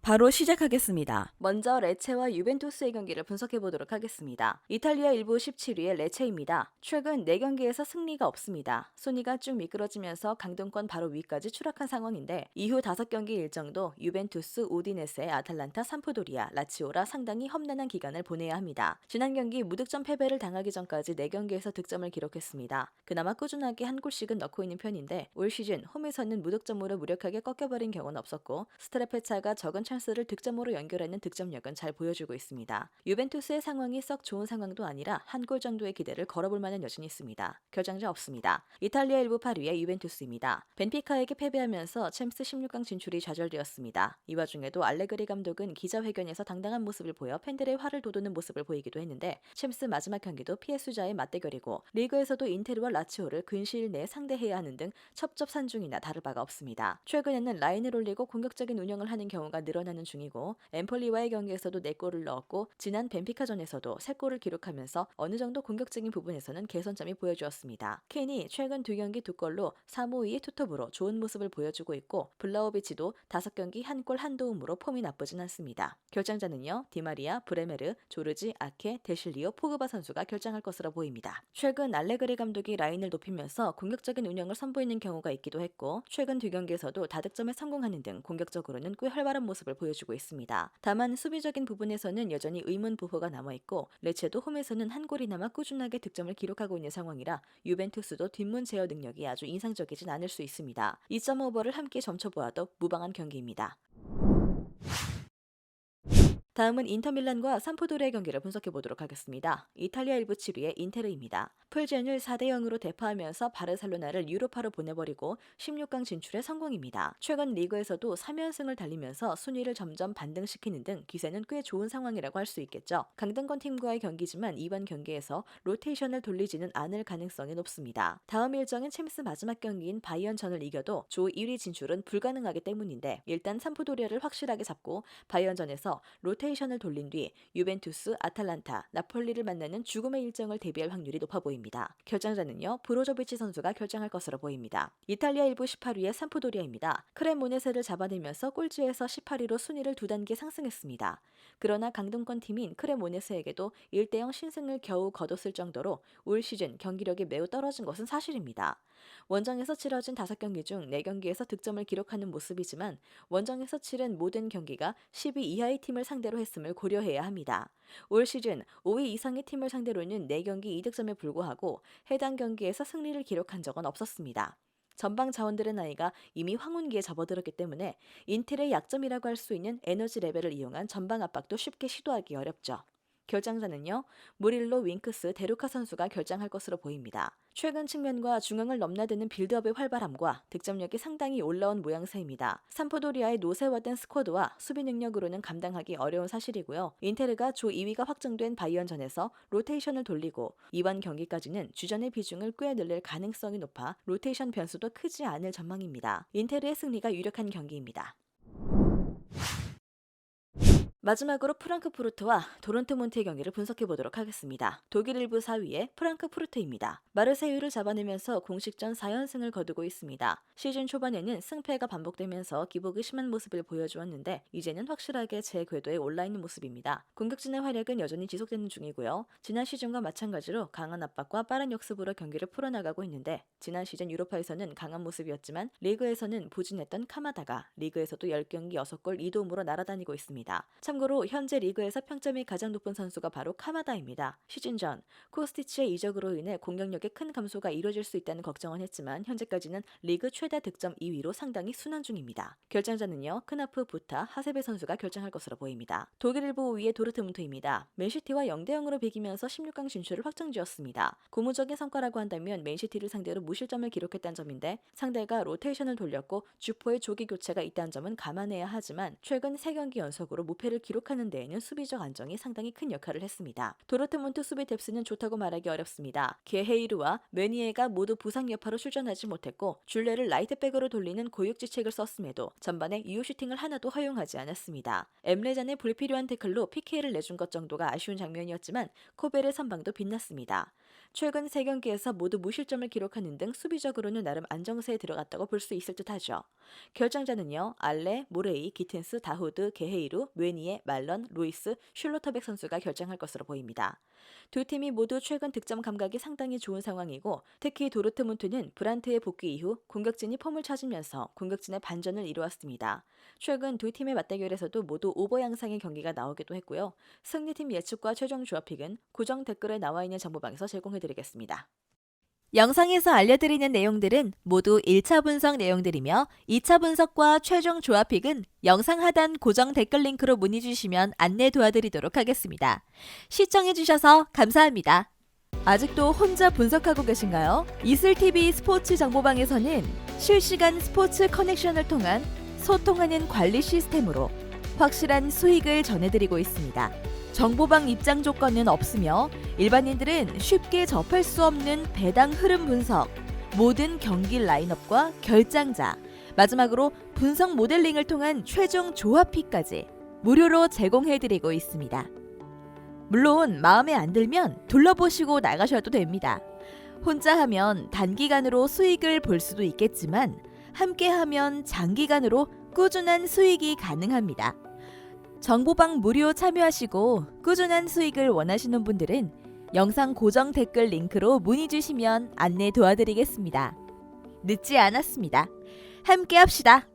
바로 시작하겠습니다. 먼저 레체와 유벤투스의 경기를 분석해 보도록 하겠습니다. 이탈리아 1부 17위의 레체입니다. 최근 4경기에서 승리가 없습니다. 순위가 쭉 미끄러지면서 강등권 바로 위까지 추락한 상황인데 이후 5경기 일정도 유벤투스, 우디네세, 아탈란타, 삼프도리아, 라치오라 상당히 험난한 기간을 보내야 합니다. 지난 경기 무득점 패배를 당하기 전까지 4경기에서 득점을 기록했습니다. 그나마 꾸준하게 한 골씩은 넣고 있는 편인데 올 시즌 홈에서는 무득점으로 무력하게 꺾여버린 경우는 없었고 스트랩의 차가 적은 찬스를 득점으로 연결하는 득점력은 잘 보여주고 있습니다. 유벤투스의 상황이 썩 좋은 상황도 아니라 한 골 정도의 기대를 걸어볼 만한 여진이 있습니다. 결장자 없습니다. 이탈리아 1부 8위의 유벤투스입니다. 벤피카에게 패배하면서 챔스 16강 진출이 좌절되었습니다. 이 와중에도 알레그리 감독은 기자회견에서 당당한 모습을 보여 팬들의 화를 돋우는 모습을 보이기도 했는데 챔스 마지막 경기도 PS자의 맞대결이고 리그에서도 인테르와 라치오를 근시일 내에 상대해야 하는 등 첩첩산중이나 다를 바가 없습니다. 최근에는 라인을 올리고 공격적인 운영을 하는 경우가 늘어나는 중이고 엠폴리와의 경기에서도 4골을 넣었고 지난 벤피카전에서도 3골을 기록하면서 어느 정도 공격적인 부분에서는 개선점이 보여주었습니다. 켄이 최근 2경기 2골로 3-5-2의 투톱으로 좋은 모습을 보여주고 있고 블라우비치도 5경기 1골 1도움으로 폼이 나쁘진 않습니다. 결장자는요 디마리아, 브레메르, 조르지, 아케, 데실리오, 포그바 선수가 결장할 것으로 보입니다. 최근 알레그리 감독이 라인을 높이면서 공격적인 운영을 선보이는 경우가 있기도 했고 최근 2경기에서도 다득점에 성공하는 등 공격적으로는 꽤 활발한 모습을 보여주고 있습니다. 다만 수비적인 부분에서는 여전히 의문부호가 남아있고 레체도 홈에서는 한 골이나마 꾸준하게 득점을 기록하고 있는 상황이라 유벤투스도 뒷문 제어 능력이 아주 인상적이진 않을 수 있습니다. 2.5버를 함께 점쳐보아도 무방한 경기입니다. 다음은 인터밀란과 삼프도리아의 경기를 분석해 보도록 하겠습니다. 이탈리아 1부 7위의 인테르입니다. 풀젠을 4-0으로 대파하면서 바르셀로나를 유로파로 보내버리고 16강 진출에 성공입니다. 최근 리그에서도 3연승을 달리면서 순위를 점점 반등시키는 등 기세는 꽤 좋은 상황이라고 할 수 있겠죠. 강등권 팀과의 경기지만 이번 경기에서 로테이션을 돌리지는 않을 가능성이 높습니다. 다음 일정인 챔스 마지막 경기인 바이언전을 이겨도 조 1위 진출은 불가능하기 때문인데 일단 삼프도리아를 확실하게 잡고 바이언전에서 로테이션을 돌린 뒤 유벤투스, 아탈란타, 나폴리를 만나는 죽음의 일정을 대비할 확률이 높아 보입니다. 결장자는요 브로조비치 선수가 결장할 것으로 보입니다. 이탈리아 1부 18위의 삼프도리아입니다. 크레모네세를 잡아내면서 꼴찌에서 18위로 순위를 2단계 상승했습니다. 그러나 강등권 팀인 크레모네세에게도 1-0 신승을 겨우 거뒀을 정도로 올 시즌 경기력이 매우 떨어진 것은 사실입니다. 원정에서 치러진 5경기 중 4경기에서 득점을 기록하는 모습이지만 원정에서 치른 모든 경기가 10위 이하의 팀을 상대로 했음을 고려해야 합니다. 올 시즌 5위 이상의 팀을 상대로는 4경기 2득점에 불구하고 해당 경기에서 승리를 기록한 적은 없었습니다. 전방 자원들의 나이가 이미 황혼기에 접어들었기 때문에 인텔의 약점이라고 할 수 있는 에너지 레벨을 이용한 전방 압박도 쉽게 시도하기 어렵죠. 결장자는요, 무릴로, 윙크스, 데루카 선수가 결장할 것으로 보입니다. 최근 측면과 중앙을 넘나드는 빌드업의 활발함과 득점력이 상당히 올라온 모양새입니다. 삼프도리아의 노쇠화된 스쿼드와 수비 능력으로는 감당하기 어려운 사실이고요. 인테르가 조 2위가 확정된 바이언전에서 로테이션을 돌리고 이번 경기까지는 주전의 비중을 꽤 늘릴 가능성이 높아 로테이션 변수도 크지 않을 전망입니다. 인테르의 승리가 유력한 경기입니다. 마지막으로 프랑크푸르트와 도론트문트의 경기를 분석해 보도록 하겠습니다. 독일 1부 4위의 프랑크푸르트입니다. 마르세유를 잡아내면서 공식전 4연승을 거두고 있습니다. 시즌 초반에는 승패가 반복되면서 기복이 심한 모습을 보여주었는데 이제는 확실하게 제 궤도에 올라있는 모습입니다. 공격진의 활약은 여전히 지속되는 중이고요. 지난 시즌과 마찬가지로 강한 압박과 빠른 역습으로 경기를 풀어나가고 있는데 지난 시즌 유로파에서는 강한 모습이었지만 리그에서는 부진했던 카마다가 리그에서도 10경기 6골 2도움으로 날아다니고 있습니다. 참고로 현재 리그에서 평점이 가장 높은 선수가 바로 카마다입니다. 시즌 전 코스티치의 이적으로 인해 공격력에 큰 감소가 이뤄질 수 있다는 걱정은 했지만 현재까지는 리그 최다 득점 2위로 상당히 순환 중입니다. 결장자는요 크나프, 부타, 하세베 선수가 결정할 것으로 보입니다. 독일 1부 5위의 도르트문트입니다. 맨시티와 0-0으로 비기면서 16강 진출을 확정지었습니다. 고무적인 성과라고 한다면 맨시티를 상대로 무실점을 기록했다는 점인데 상대가 로테이션을 돌렸고 주포의 조기 교체가 있다는 점은 감안해야 하지만 최근 3경기 연속으로 무패를 기록하는 데에는 수비적 안정이 상당히 큰 역할을 했습니다. 도르트문트 수비 뎁스는 좋다고 말하기 어렵습니다. 게헤이르와 메니에가 모두 부상 여파로 출전하지 못했고 줄레를 라이트백으로 돌리는 고육지책을 썼음에도 전반에 유효 슈팅을 하나도 허용하지 않았습니다. 엠레잔의 불필요한 태클로 PK를 내준 것 정도가 아쉬운 장면이었지만 코벨의 선방도 빛났습니다. 최근 3경기에서 모두 무실점을 기록하는 등 수비적으로는 나름 안정세에 들어갔다고 볼 수 있을 듯하죠. 결정자는요, 알레, 모레이, 기튼스, 다후드, 게헤이루, 뇌니에, 말런, 루이스, 슐로터백 선수가 결정할 것으로 보입니다. 두 팀이 모두 최근 득점 감각이 상당히 좋은 상황이고, 특히 도르트문트는 브란트의 복귀 이후 공격진이 폼을 찾으면서 공격진의 반전을 이루었습니다. 최근 두 팀의 맞대결에서도 모두 오버 양상의 경기가 나오기도 했고요. 승리팀 예측과 최종 조합픽은 고정 댓글에 나와 있는 정보방에서 제공해드리겠습니다. 영상에서 알려드리는 내용들은 모두 1차 분석 내용들이며 2차 분석과 최종 조합픽은 영상 하단 고정 댓글 링크로 문의 주시면 안내 도와드리도록 하겠습니다. 시청해주셔서 감사합니다. 아직도 혼자 분석하고 계신가요? 이슬TV 스포츠 정보방에서는 실시간 스포츠 커넥션을 통한 소통하는 관리 시스템으로 확실한 수익을 전해드리고 있습니다. 정보방 입장 조건은 없으며 일반인들은 쉽게 접할 수 없는 배당 흐름 분석, 모든 경기 라인업과 결장자, 마지막으로 분석 모델링을 통한 최종 조합픽까지 무료로 제공해드리고 있습니다. 물론 마음에 안 들면 둘러보시고 나가셔도 됩니다. 혼자 하면 단기간으로 수익을 볼 수도 있겠지만 함께하면 장기간으로 꾸준한 수익이 가능합니다. 정보방 무료 참여하시고 꾸준한 수익을 원하시는 분들은 영상 고정 댓글 링크로 문의 주시면 안내 도와드리겠습니다. 늦지 않았습니다. 함께 합시다.